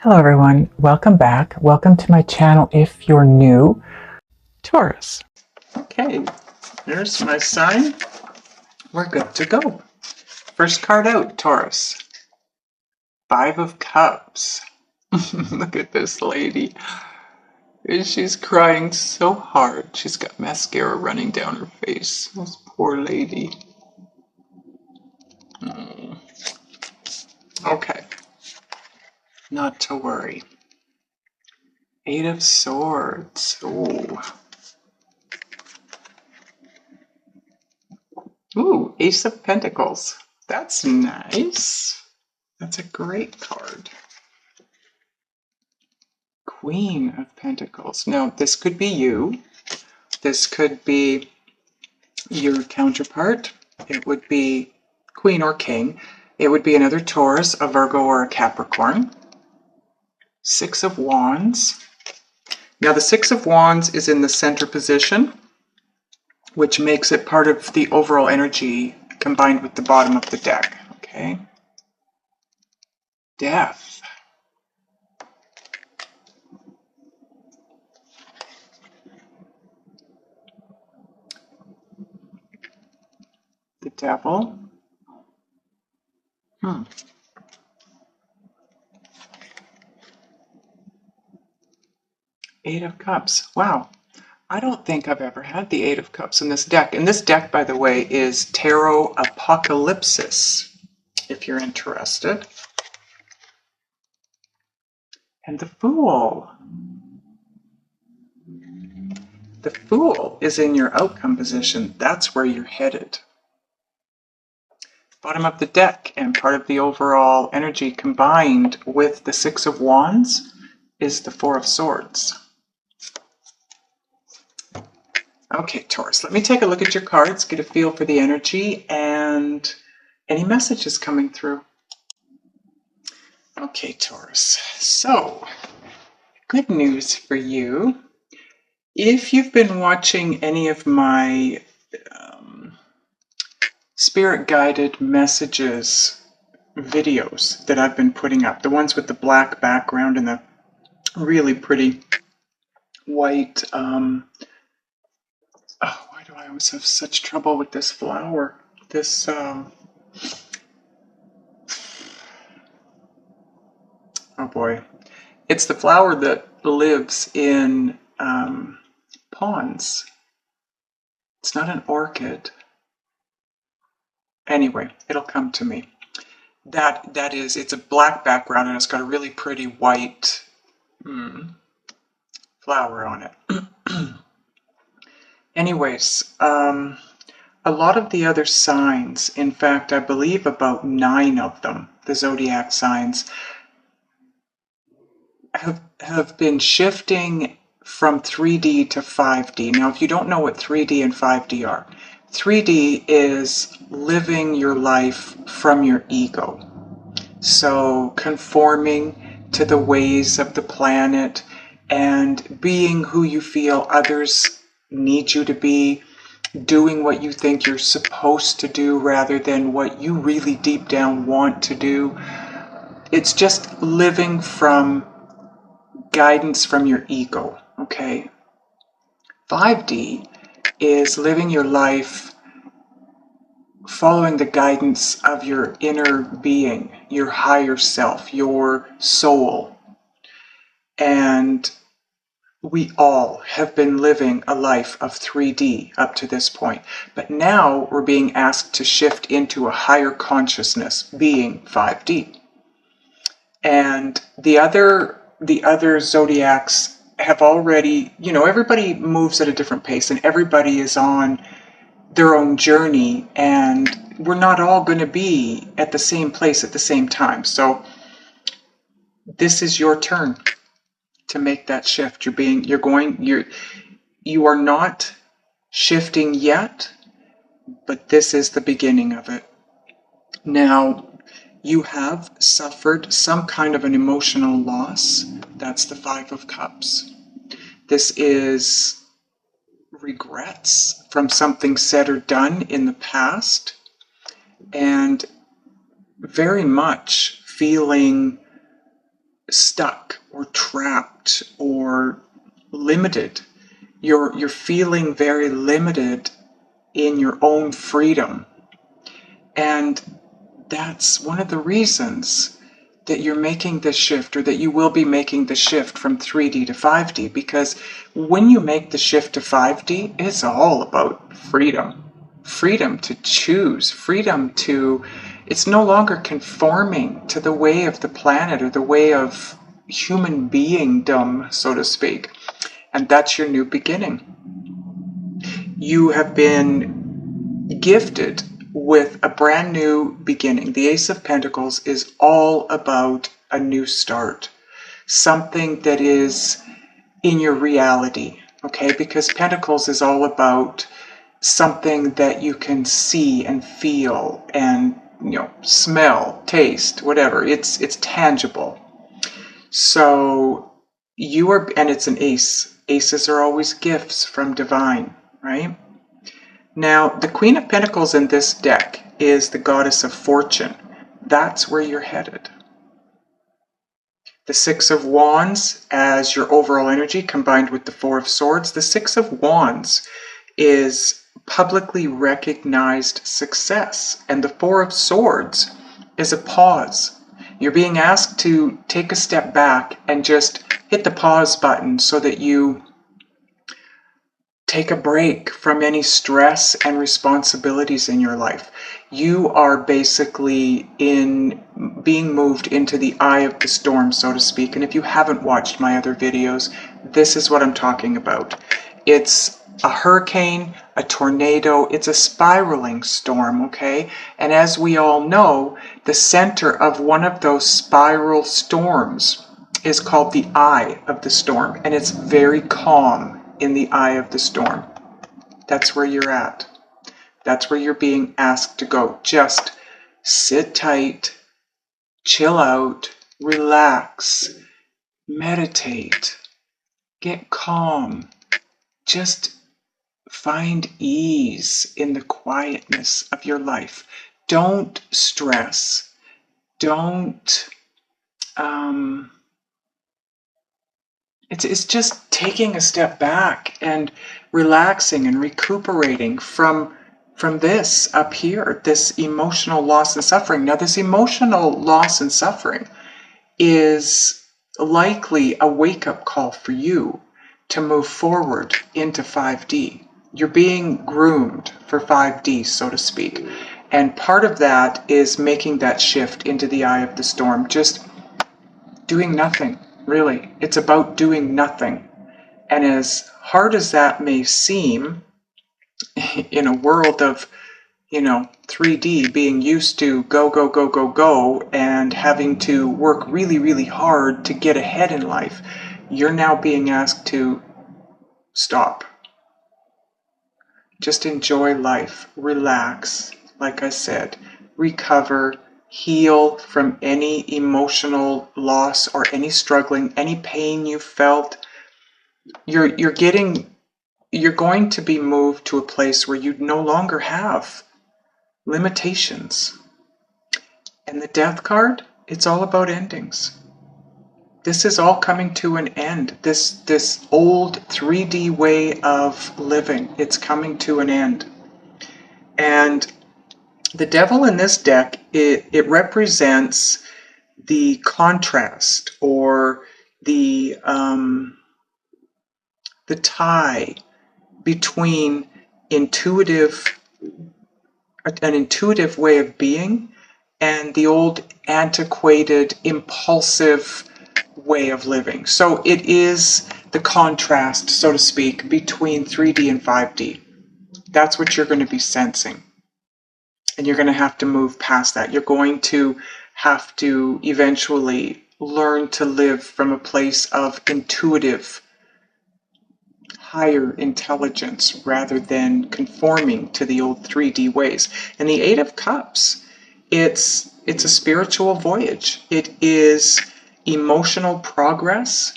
Hello everyone, welcome back. Welcome to my channel if you're new. Taurus. Okay, here's my sign. We're good to go. First card out, Taurus. 5 of Cups. Look at this lady. She's crying so hard. She's got mascara running down her face. This poor lady. Okay, not to worry. 8 of Swords. Ooh, Ace of Pentacles. That's nice. That's a great card. Queen of Pentacles. Now, this could be you. This could be your counterpart. It would be Queen or King. It would be another Taurus, a Virgo, or a Capricorn. 6 of Wands. Now, the 6 of Wands is in the center position, which makes it part of the overall energy combined with the bottom of the deck. Okay. Death. The Devil. Eight of Cups. Wow. I don't think I've ever had the Eight of Cups in this deck. And this deck, by the way, is Tarot Apocalypsis, if you're interested. And the Fool. The Fool is in your outcome position. That's where you're headed. Bottom of the deck and part of the overall energy combined with the 6 of Wands is the 4 of Swords. Okay, Taurus, let me take a look at your cards, get a feel for the energy and any messages coming through. Okay, Taurus, so good news for you. If you've been watching any of my spirit-guided messages videos that I've been putting up, the ones with the black background and the really pretty white, why do I always have such trouble with this flower? This, oh boy. It's the flower that lives in ponds. It's not an orchid. Anyway, it'll come to me. That is, it's a black background and it's got a really pretty white flower on it. Anyways, a lot of the other signs, in fact, I believe about 9 of them, the zodiac signs, have been shifting from 3D to 5D. Now, if you don't know what 3D and 5D are, 3D is living your life from your ego. So conforming to the ways of the planet and being who you feel others need you to be, doing what you think you're supposed to do rather than what you really deep down want to do. It's just living from guidance from your ego, okay? 5D is living your life following the guidance of your inner being, your higher self, your soul. And we all have been living a life of 3D up to this point. But now we're being asked to shift into a higher consciousness, being 5D. And the other zodiacs have already, everybody moves at a different pace and everybody is on their own journey, and we're not all going to be at the same place at the same time. So this is your turn to make that shift. You are not shifting yet, but this is the beginning of it. Now, you have suffered some kind of an emotional loss. That's the 5 of Cups. This is regrets from something said or done in the past, and very much feeling stuck or trapped or limited. You're feeling very limited in your own freedom. And that's one of the reasons that you're making this shift, or that you will be making the shift from 3D to 5D, because when you make the shift to 5D, it's all about freedom. Freedom to choose, freedom to, it's no longer conforming to the way of the planet or the way of human beingdom, so to speak. And that's your new beginning. You have been gifted with a brand new beginning. The Ace of Pentacles is all about a new start, something that is in your reality, okay? Because Pentacles is all about something that you can see and feel and, smell, taste, whatever. It's tangible. So you are, and it's an ace. Aces are always gifts from divine, right? Now, the Queen of Pentacles in this deck is the goddess of fortune. That's where you're headed. The Six of Wands as your overall energy combined with the Four of Swords. The Six of Wands is publicly recognized success, and the Four of Swords is a pause. You're being asked to take a step back and just hit the pause button so that you take a break from any stress and responsibilities in your life. You are basically being moved into the eye of the storm, so to speak. And if you haven't watched my other videos, this is what I'm talking about. It's a hurricane, a tornado, it's a spiraling storm, okay? And as we all know, the center of one of those spiral storms is called the eye of the storm, and it's very calm in the eye of the storm. That's where you're at. That's where you're being asked to go. Just sit tight, chill out, relax, meditate, get calm. Just find ease in the quietness of your life. Don't stress. Don't It's just taking a step back and relaxing and recuperating from this up here, this emotional loss and suffering. Now, this emotional loss and suffering is likely a wake-up call for you to move forward into 5D. You're being groomed for 5D, so to speak. And part of that is making that shift into the eye of the storm, just doing nothing. Really, it's about doing nothing. And as hard as that may seem, in a world of, 3D, being used to go, go, go, go, go, and having to work really, really hard to get ahead in life, you're now being asked to stop. Just enjoy life, relax, like I said, recover, heal from any emotional loss or any struggling, any pain you felt. You're going to be moved to a place where you no longer have limitations. And the Death card, it's all about endings. This is all coming to an end. This old 3D way of living, it's coming to an end. And the Devil in this deck, it represents the contrast or the tie between an intuitive way of being and the old antiquated, impulsive way of living. So it is the contrast, so to speak, between 3D and 5D. That's what you're going to be sensing. And you're going to have to move past that. You're going to have to eventually learn to live from a place of intuitive, higher intelligence rather than conforming to the old 3D ways. And the Eight of Cups, it's a spiritual voyage. It is emotional progress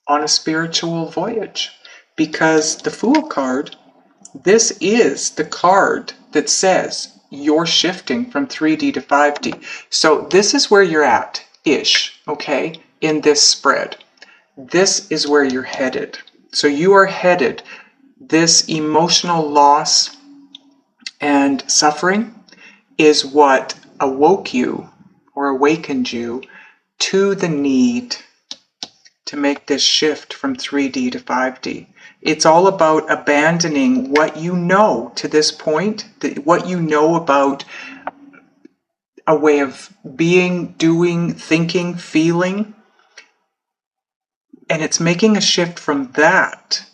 on a spiritual voyage. Because the Fool card, this is the card that says you're shifting from 3D to 5D. So this is where you're at, ish, okay? in this spread. This is where you're headed. So you are headed. This emotional loss and suffering is what awoke you or awakened you to the need to make this shift from 3D to 5D. It's all about abandoning what you know to this point, what you know about a way of being, doing, thinking, feeling. And it's making a shift from that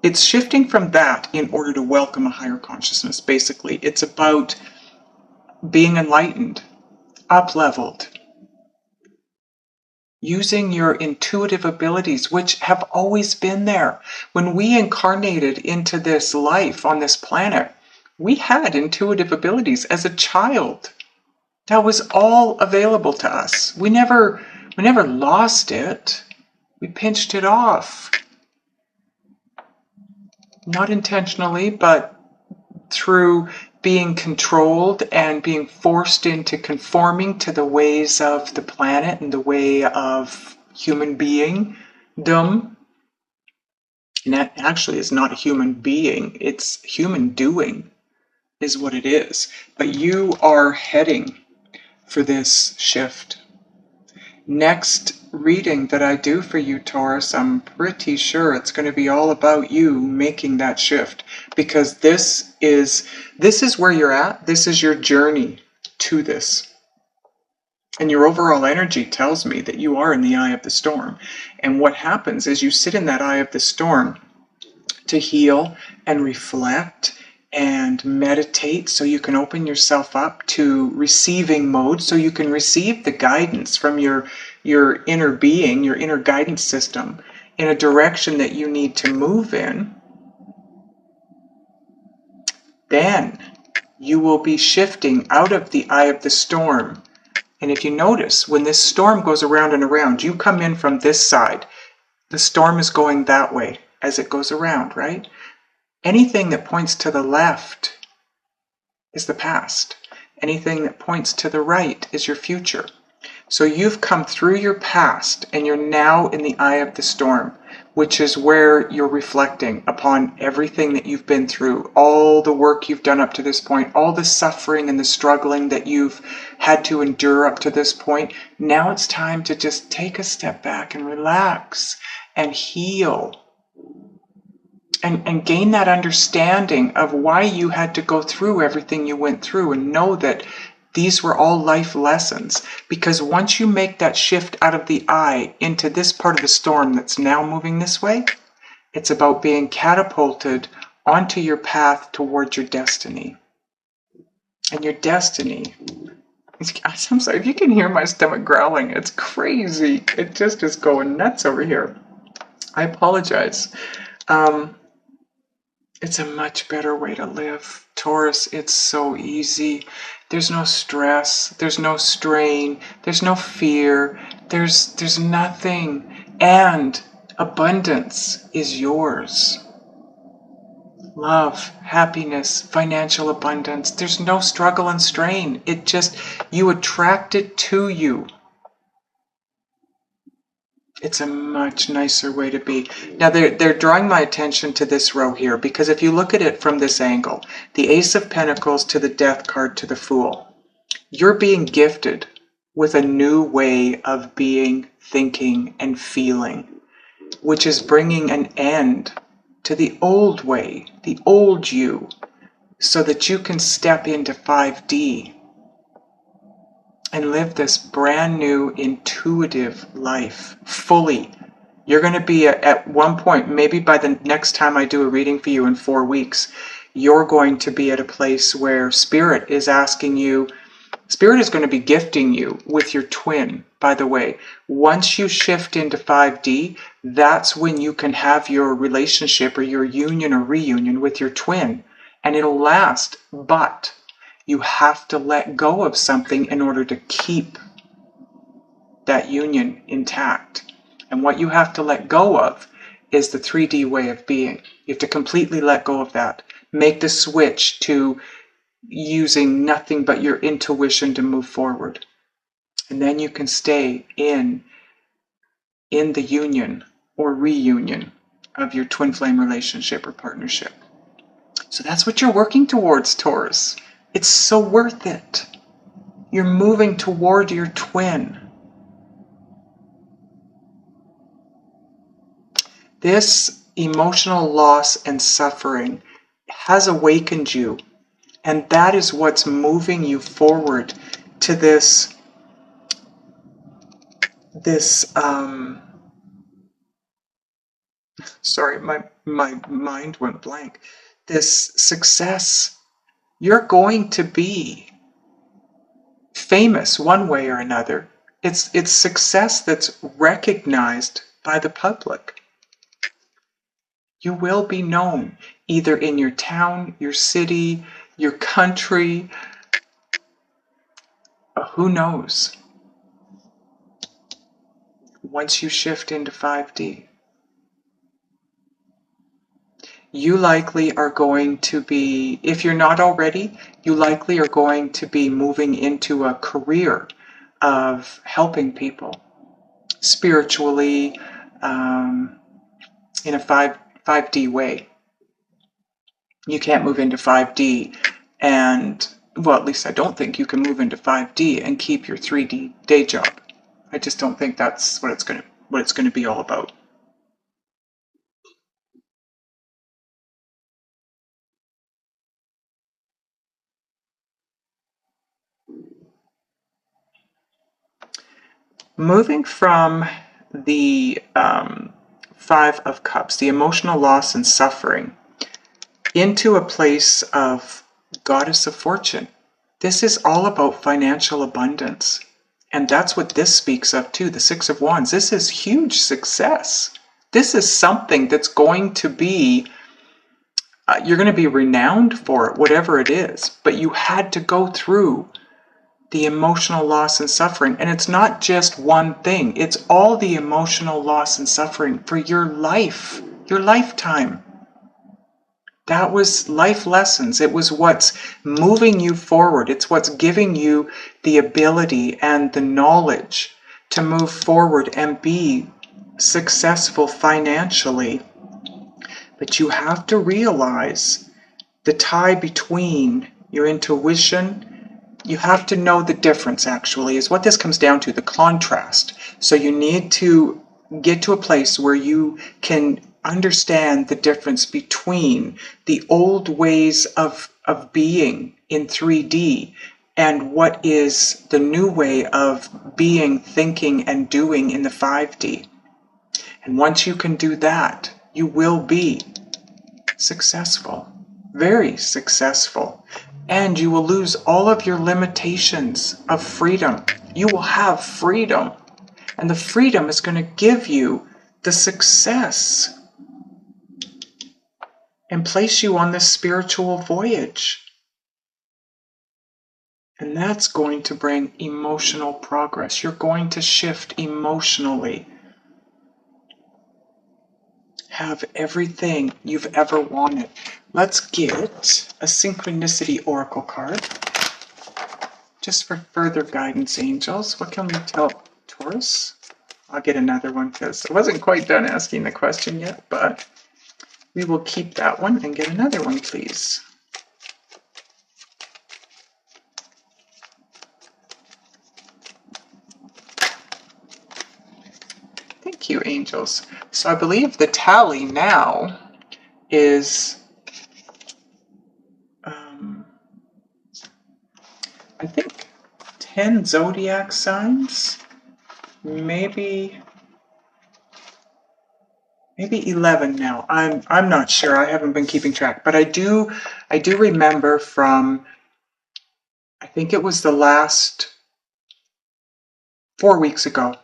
it's shifting from that in order to welcome a higher consciousness, basically. It's about being enlightened, up-leveled, using your intuitive abilities, which have always been there. When we incarnated into this life on this planet, we had intuitive abilities as a child. That was all available to us. We never lost it. We pinched it off. Not intentionally, but through being controlled and being forced into conforming to the ways of the planet and the way of human beingdom. And that actually is not a human being, it's human doing is what it is. But you are heading for this shift. Next reading that I do for you, Taurus, I'm pretty sure it's going to be all about you making that shift, because this is where you're at. This is your journey to this. And your overall energy tells me that you are in the eye of the storm. And what happens is you sit in that eye of the storm to heal and reflect and meditate, so you can open yourself up to receiving mode, so you can receive the guidance from your inner being, your inner guidance system, in a direction that you need to move in. Then you will be shifting out of the eye of the storm. And if you notice, when this storm goes around and around, you come in from this side. The storm is going that way as it goes around, right? Anything that points to the left is the past. Anything that points to the right is your future. So you've come through your past and you're now in the eye of the storm, which is where you're reflecting upon everything that you've been through, all the work you've done up to this point, all the suffering and the struggling that you've had to endure up to this point. Now it's time to just take a step back and relax and heal. And gain that understanding of why you had to go through everything you went through, and know that these were all life lessons. Because once you make that shift out of the eye into this part of the storm that's now moving this way, it's about being catapulted onto your path towards your destiny. And your destiny, I'm sorry, if you can hear my stomach growling, it's crazy. It just is going nuts over here. I apologize. It's a much better way to live, Taurus. It's so easy. There's no stress. There's no strain. There's no fear. There's nothing. And abundance is yours. Love, happiness, financial abundance. There's no struggle and strain. You attract it to you. It's a much nicer way to be. Now, they're drawing my attention to this row here, because if you look at it from this angle, the Ace of Pentacles to the Death card to the Fool, you're being gifted with a new way of being, thinking, and feeling, which is bringing an end to the old way, the old you, so that you can step into 5D and live this brand new intuitive life fully. You're going to be at one point, maybe by the next time I do a reading for you in 4 weeks, you're going to be at a place where Spirit is asking you, Spirit is going to be gifting you with your twin, by the way. Once you shift into 5D, that's when you can have your relationship or your union or reunion with your twin. And it'll last, but you have to let go of something in order to keep that union intact. And what you have to let go of is the 3D way of being. You have to completely let go of that. Make the switch to using nothing but your intuition to move forward. And then you can stay in the union or reunion of your twin flame relationship or partnership. So that's what you're working towards, Taurus. It's so worth it. You're moving toward your twin. This emotional loss and suffering has awakened you, and that is what's moving you forward to this sorry, my mind went blank. This success. You're going to be famous one way or another. It's success that's recognized by the public. You will be known either in your town, your city, your country. Who knows? Once you shift into 5D, you likely are going to be, if you're not already, you likely are going to be moving into a career of helping people spiritually, in a 5D way. You can't move into 5D and, well, at least I don't think you can move into 5D and keep your 3D day job. I just don't think that's what it's going to be all about. Moving from the 5 of Cups, the emotional loss and suffering, into a place of Goddess of Fortune. This is all about financial abundance. And that's what this speaks of too, the 6 of Wands. This is huge success. This is something that's going to be, you're going to be renowned for it, whatever it is. But you had to go through the emotional loss and suffering. And it's not just one thing. It's all the emotional loss and suffering for your life, your lifetime. That was life lessons. It was what's moving you forward. It's what's giving you the ability and the knowledge to move forward and be successful financially. But you have to realize the tie between your intuition. You have to know the difference, actually, is what this comes down to, the contrast. So you need to get to a place where you can understand the difference between the old ways of being in 3D and what is the new way of being, thinking, and doing in the 5D. And once you can do that, you will be successful, very successful. And you will lose all of your limitations of freedom. You will have freedom. And the freedom is going to give you the success and place you on this spiritual voyage. And that's going to bring emotional progress. You're going to shift emotionally. Have everything you've ever wanted. Let's get a Synchronicity Oracle card. Just for further guidance, angels. What can we tell Taurus? I'll get another one because I wasn't quite done asking the question yet, but we will keep that one and get another one, please. Thank you, angels. So I believe the tally now is, I think 10 zodiac signs, maybe 11 now. I'm not sure. I haven't been keeping track, but I do remember from, I think it was the last 4 weeks ago,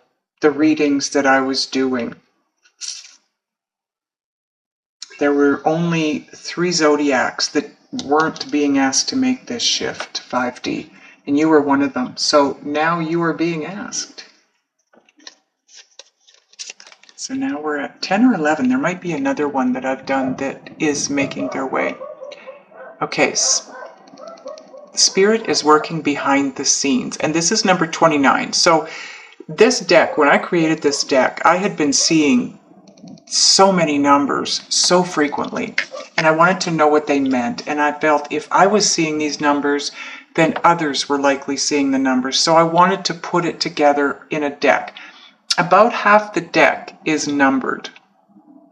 the readings that I was doing. There were only 3 zodiacs that weren't being asked to make this shift to 5D, and you were one of them. So now you are being asked. So now we're at 10 or 11. There might be another one that I've done that is making their way. Okay, Spirit is working behind the scenes, and this is number 29. So this deck, when I created this deck, I had been seeing so many numbers so frequently, and I wanted to know what they meant, and I felt if I was seeing these numbers, then others were likely seeing the numbers. So I wanted to put it together in a deck. About half the deck is numbered,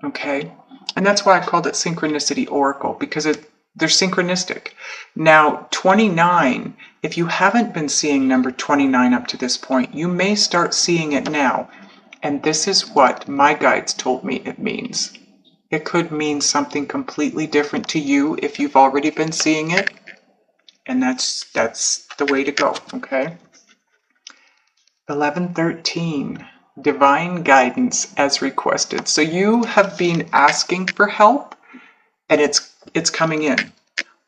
okay? And that's why I called it Synchronicity Oracle, because they're synchronistic. Now, 29, if you haven't been seeing number 29 up to this point, you may start seeing it now. And this is what my guides told me it means. It could mean something completely different to you if you've already been seeing it. And that's the way to go, okay? 1113, divine guidance as requested. So you have been asking for help, and it's coming in.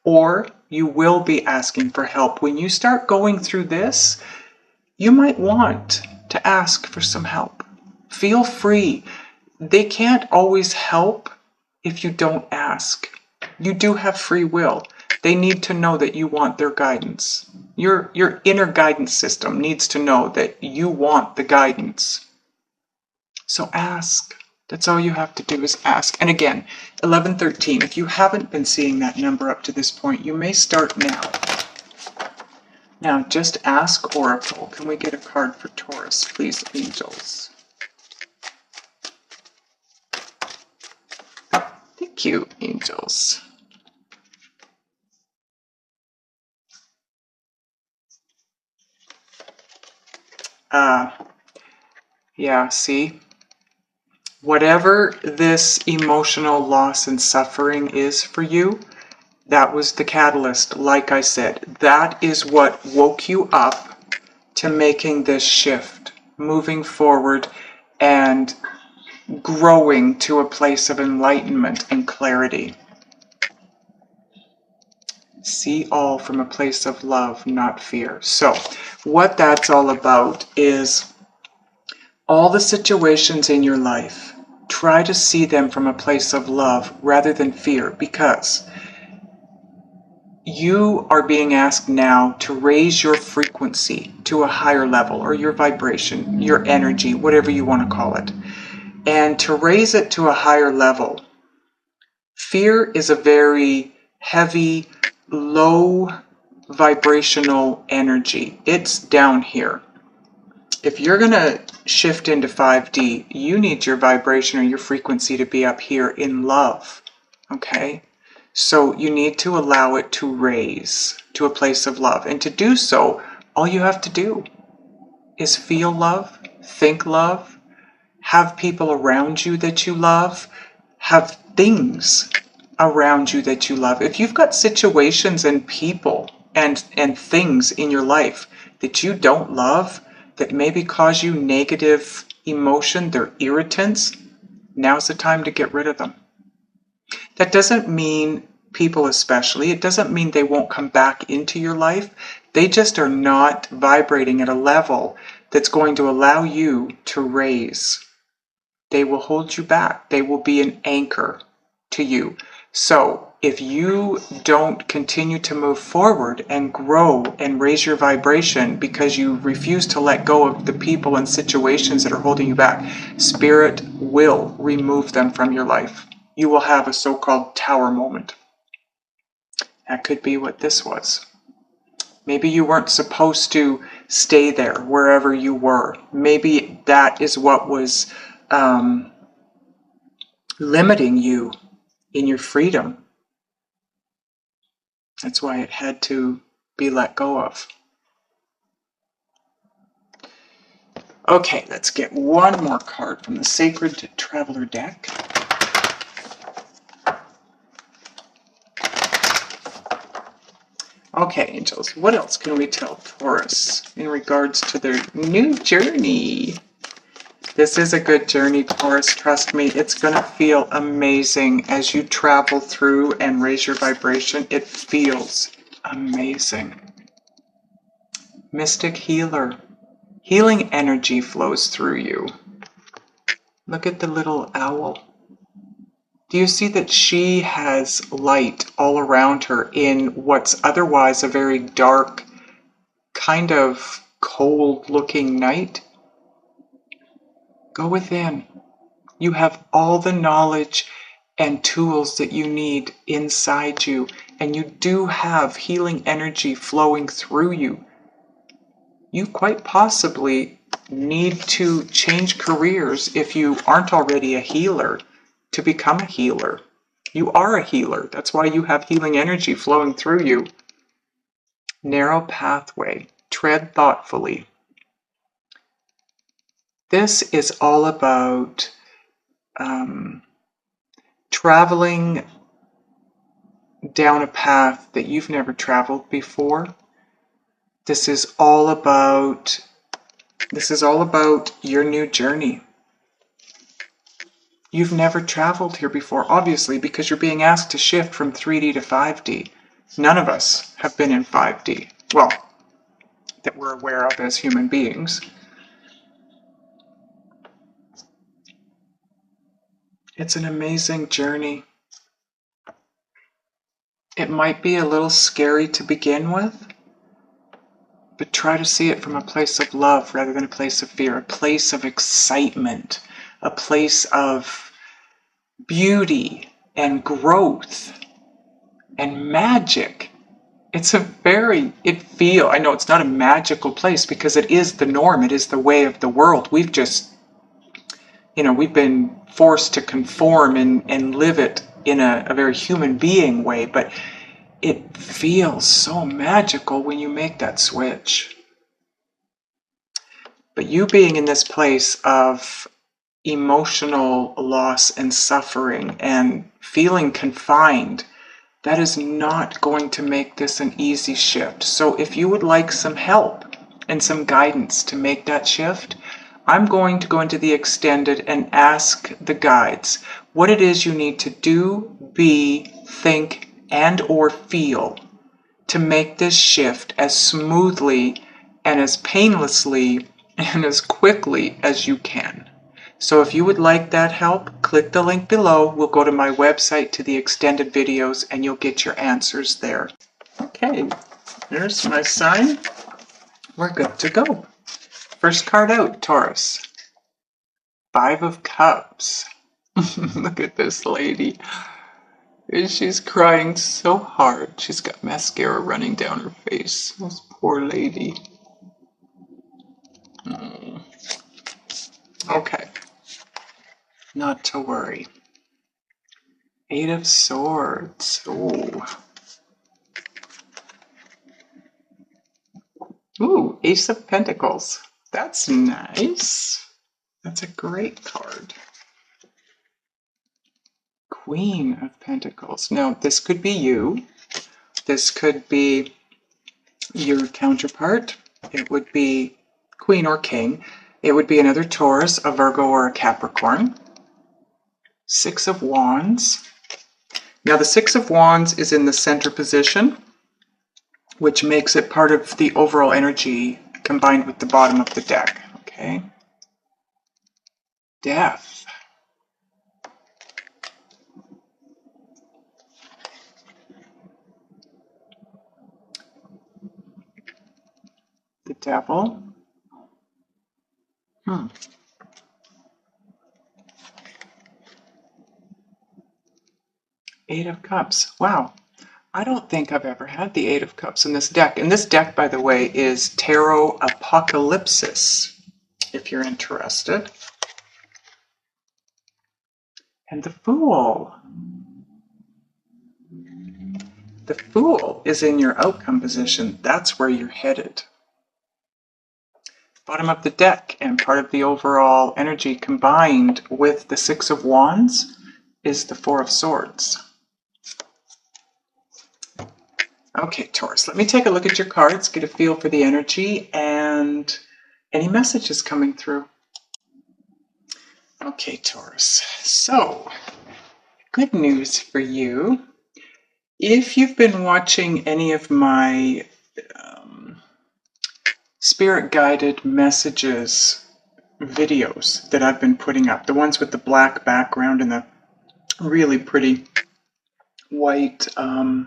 Or you will be asking for help. When you start going through this, you might want to ask for some help. Feel free. They can't always help if you don't ask. You do have free will. They need to know that you want their guidance. Your inner guidance system needs to know that you want the guidance. So ask. That's all you have to do is ask. And again, 1113, if you haven't been seeing that number up to this point, you may start now. Now, just ask Oracle. Can we get a card for Taurus, please, angels? Thank you, angels. Yeah, see? Whatever this emotional loss and suffering is for you, that was the catalyst. Like I said, that is what woke you up to making this shift, moving forward and growing to a place of enlightenment and clarity. See all from a place of love, not fear. So what that's all about is all the situations in your life, try to see them from a place of love rather than fear, because you are being asked now to raise your frequency to a higher level, or your vibration, your energy, whatever you want to call it. And to raise it to a higher level, fear is a very heavy, low vibrational energy. It's down here. If you're going to shift into 5D, you need your vibration or your frequency to be up here in love, okay? So you need to allow it to raise to a place of love. And to do so, all you have to do is feel love, think love, have people around you that you love, have things around you that you love. If you've got situations and people and things in your life that you don't love, that maybe cause you negative emotion, they're irritants, now's the time to get rid of them. That doesn't mean people especially, it doesn't mean they won't come back into your life. They just are not vibrating at a level that's going to allow you to raise. They will hold you back. They will be an anchor to you. So if you don't continue to move forward and grow and raise your vibration because you refuse to let go of the people and situations that are holding you back, Spirit will remove them from your life. You will have a so-called tower moment. That could be what this was. Maybe you weren't supposed to stay there wherever you were. Maybe that is what was limiting you in your freedom. That's why it had to be let go of. Okay, let's get one more card from the Sacred Traveler deck. Okay, angels, what else can we tell Taurus in regards to their new journey? This is a good journey, Taurus. Trust me, it's going to feel amazing as you travel through and raise your vibration. It feels amazing. Mystic healer. Healing energy flows through you. Look at the little owl. Do you see that she has light all around her in what's otherwise a very dark, kind of cold-looking night? Go within. You have all the knowledge and tools that you need inside you, and you do have healing energy flowing through you. You quite possibly need to change careers if you aren't already a healer to become a healer. You are a healer. That's why you have healing energy flowing through you. Narrow pathway. Tread thoughtfully. This is all about traveling down a path that you've never traveled before. This is all about your new journey. You've never traveled here before, obviously, because you're being asked to shift from 3D to 5D. None of us have been in 5D. Well, that we're aware of as human beings. It's an amazing journey. It might be a little scary to begin with, but try to see it from a place of love rather than a place of fear, a place of excitement, a place of beauty and growth and magic. I know it's not a magical place because it is the norm, it is the way of the world. We've been forced to conform and live it in a very human being way, but it feels so magical when you make that switch. But you being in this place of emotional loss and suffering and feeling confined, that is not going to make this an easy shift. So if you would like some help and some guidance to make that shift, I'm going to go into the extended and ask the guides what it is you need to do, be, think, and or feel to make this shift as smoothly and as painlessly and as quickly as you can. So if you would like that help, click the link below. We'll go to my website to the extended videos and you'll get your answers there. Okay, there's my sign. We're good to go. First card out, Taurus. 5 of Cups. Look at this lady. She's crying so hard. She's got mascara running down her face. This poor lady. Okay. Not to worry. 8 of Swords. Ooh, Ace of Pentacles. That's nice. That's a great card. Queen of Pentacles. Now, this could be you. This could be your counterpart. It would be Queen or King. It would be another Taurus, a Virgo, or a Capricorn. 6 of Wands. Now, the 6 of Wands is in the center position, which makes it part of the overall energy combined with the bottom of the deck. Okay. Death. The Devil. Eight of Cups. Wow. I don't think I've ever had the 8 of Cups in this deck. And this deck, by the way, is Tarot Apocalypsis, if you're interested. And the Fool. The Fool is in your outcome position. That's where you're headed. Bottom of the deck and part of the overall energy combined with the 6 of Wands is the 4 of Swords. Okay, Taurus, let me take a look at your cards, get a feel for the energy and any messages coming through. Okay, Taurus, so good news for you. If you've been watching any of my spirit-guided messages videos that I've been putting up, the ones with the black background and the really pretty white. Oh,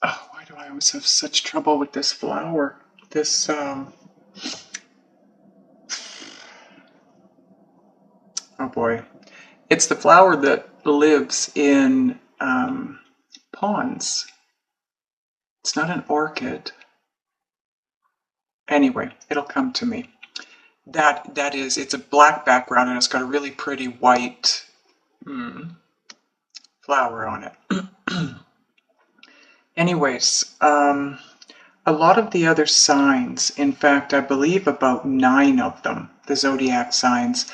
why do I always have such trouble with this flower? This, oh boy. It's the flower that lives in ponds. It's not an orchid. Anyway, it'll come to me. That is, it's a black background and it's got a really pretty white flower on it. Anyways, a lot of the other signs, in fact, I believe about 9 of them, the zodiac signs,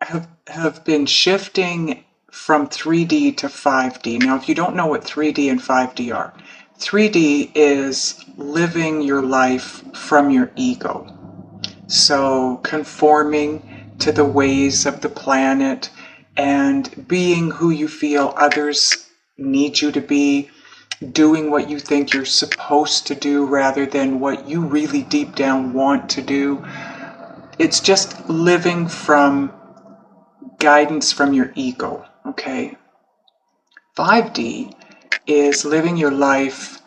have been shifting from 3D to 5D. Now, if you don't know what 3D and 5D are, 3D is living your life from your ego. So conforming to the ways of the planet and being who you feel others need you to be, doing what you think you're supposed to do rather than what you really deep down want to do. It's just living from guidance from your ego, okay? 5D is living your life